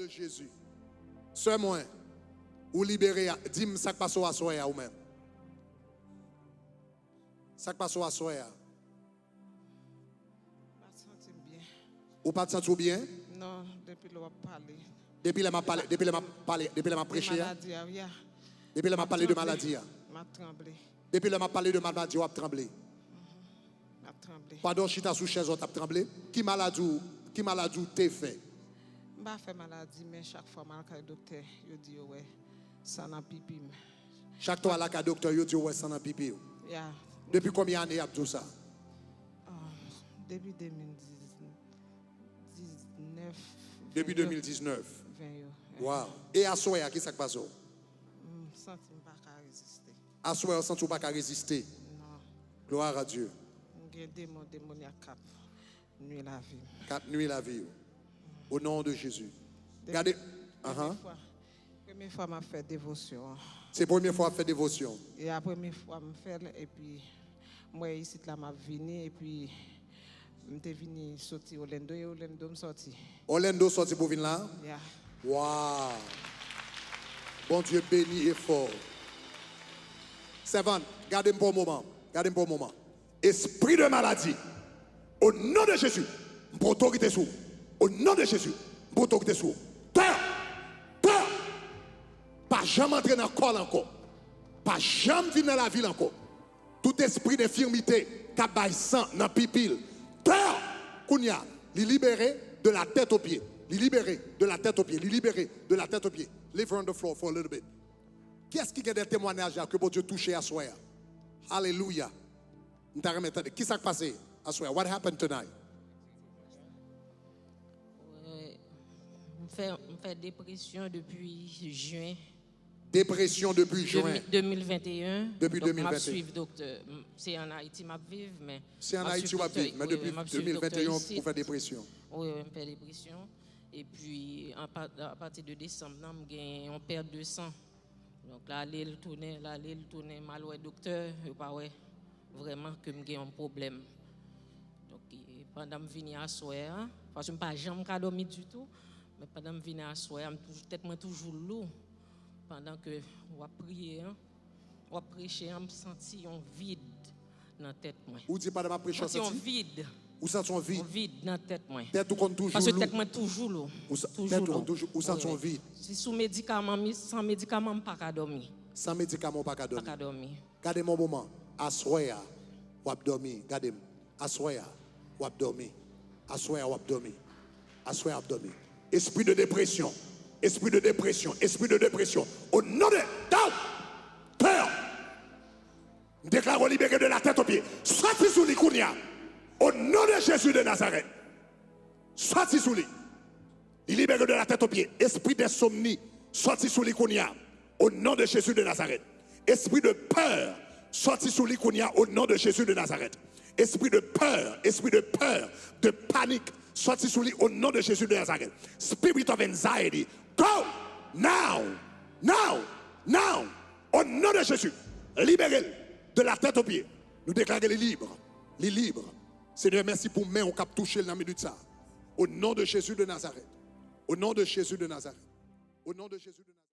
de Jésus. Sœur moi, ou libéré, dis-moi ça qui passe à soya ou même. Ça qui passe à soya. Ou pas te sentir bien? Non, depuis le parler. Depuis le m'a parlé, depuis le m'a parlé, depuis le m'a prêché. Depuis le m'a parlé de maladie. M'a tremblé. Depuis le m'a parlé de maladie, on a tremblé. M'a tremblé. Pardon, chita sous chaise, on a tremblé. Qui maladie t'es fait? M'a fait maladie, mais chaque fois que le docteur, il dit ouais, ça n'a pipi. Chaque fois là, le docteur, il dit ouais, ça n'a pipi. Yeah. Depuis combien d'années a tout ça? Depuis 2019. Depuis 2019. 20. Wow. Et à Soya, qui ça passe? Je ne sens pas résister. À Soya, on ne sent pas résister. Non. Gloire à Dieu. Il y a des démons démoniaques cap nuit la vie. Cap nuit la vie. Au nom de Jésus. Regardez. Première fois, je fait dévotion. C'est la première fois que je fais dévotion. Et la première fois, je fais, et puis, moi, ici, là, je suis venu, et puis, je suis venu sortir Orlando, et Orlando me sorti. Orlando sorti pour venir là? Yeah. Wow. Bon Dieu béni et fort. Servant, gardez-moi pour un moment. Gardez-moi pour un moment. Esprit de maladie, au nom de Jésus, pour autorité sous. Au nom de Jésus, pour autorité sous. Terre, terre. Pas jamais entrer dans le corps encore. Pas jamais venir dans la ville encore. Tout esprit d'infirmité, qui sang dans pipil. Terre, Kounia, les libérer de la tête aux pieds. Les libérer de la tête aux pieds. Les libérer de la tête aux pieds. Leave her on the floor for a little bit. Qui est-ce qui a des témoignages que bon Dieu touché à soi? Alléluia. Qui s'est passé à soi? What happened tonight? Je fais dépression depuis juin. Dépression depuis juin 2021. Depuis donc, 2021. Je suis docteur. C'est en Haïti que je vis, mais. C'est en Haïti que je vis, mais depuis 2021, vous faites dépression. Oui, je fais dépression. Et puis, à partir de décembre, on perd 200. Donc là, il tourne, mal au docteur, je pas vraiment que j'ai un problème. Donc pendant que je viens à soir, parce que je ne suis pas dormir du tout, mais pendant que je viens à soir, je suis toujours lourd. Pendant que je prie, je prêche, je me sens un vide dans la tête. Ou dit pas de ma prêche, je sens un vide. Ou sent son vide? Un vide dans la tête. Tête ou compte toujours parce que tête moi toujours lourd. Ou sent son vide? Si sous médicament, sans médicament, je ne peux pas dormir. Sans médicament, je ne peux pas dormir. Pas dormir. Gardez mon moment. Assoya, ou abdomen. Gardez-moi. Assoya, ou abdomen. Assoya, ou abdomen. Assoya, abdomen. Esprit de dépression. Esprit de dépression. Esprit de dépression. Au nom de down. Peur. Déclare libéré de la tête aux pieds. Sorti sous l'Ikounia. Au nom de Jésus de Nazareth. Sorti sous lui. Il libère de la tête aux pieds. Esprit d'insomnie. Sorti sous l'Ikounia. Au nom de Jésus de Nazareth. Esprit de peur. Sorti sous l'Ikounia. Au nom de Jésus de Nazareth. Esprit de peur. Esprit de peur. De panique. Sorti sous lui. Au nom de Jésus de Nazareth. Spirit of anxiety. Go. Now. Now. Now. Au nom de Jésus. Libérez-le de la tête aux pieds. Nous déclarons les libres. Les libres. Seigneur, merci pour main au cap touché dans la minute ça. Au nom de Jésus de Nazareth. Au nom de Jésus de Nazareth. Au nom de Jésus de Nazareth.